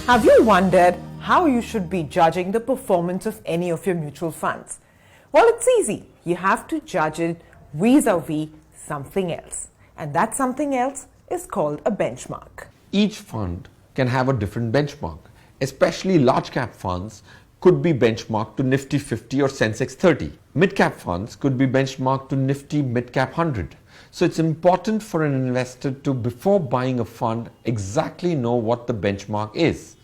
Have you wondered how you should be judging the performance of any of your mutual funds? Well, it's easy. You have to judge it vis-a-vis something else. And that something else is called a benchmark. Each fund can have a different benchmark. Especially large cap funds could be benchmarked to Nifty 50 or Sensex 30. Mid cap funds could be benchmarked to Nifty Mid Cap 100. So it's important for an investor to, before buying a fund, exactly know what the benchmark is.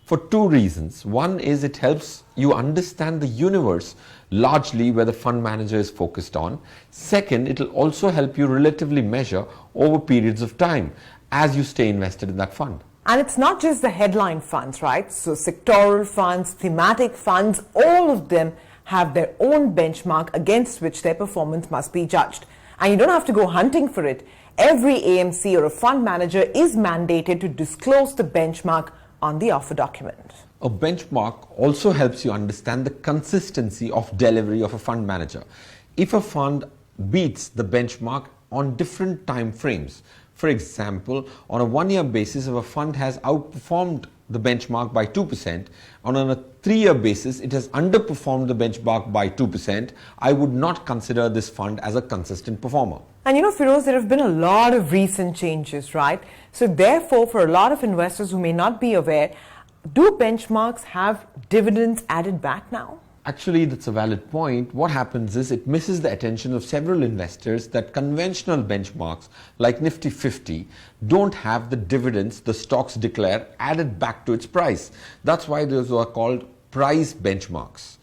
For two reasons. One is it helps you understand the universe largely where the fund manager is focused on. Second, it will also help you relatively measure over periods of time as you stay invested in that fund. And it's not just the headline funds, right? So sectoral funds, thematic funds, all of them have their own benchmark against which their performance must be judged. And you don't have to go hunting for it. Every AMC or a fund manager is mandated to disclose the benchmark on the offer document. A benchmark also helps you understand the consistency of delivery of a fund manager. If a fund beats the benchmark on different time frames, for example, on a 1-year basis, if a fund has outperformed the benchmark by 2%, on a 3-year basis, it has underperformed the benchmark by 2%, I would not consider this fund as a consistent performer. And you know, Firoz, there have been a lot of recent changes, right? So therefore, for a lot of investors who may not be aware, do benchmarks have dividends added back now? Actually, that's a valid point. What happens is it misses the attention of several investors that conventional benchmarks like Nifty 50 don't have the dividends the stocks declare added back to its price. That's why those are called price benchmarks.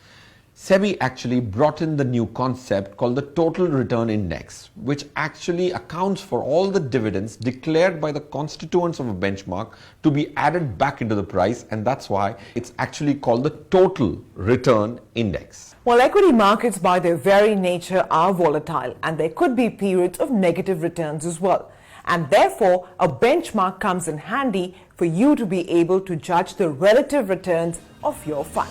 SEBI actually brought in the new concept called the Total Return Index, which actually accounts for all the dividends declared by the constituents of a benchmark to be added back into the price, and that's why it's actually called the Total Return Index. Well, equity markets by their very nature are volatile, and there could be periods of negative returns as well. And therefore, a benchmark comes in handy for you to be able to judge the relative returns of your fund.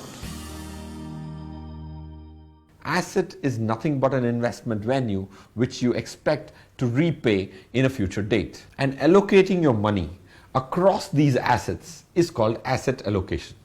Asset is nothing but an investment venue which you expect to repay in a future date. And allocating your money across these assets is called asset allocation.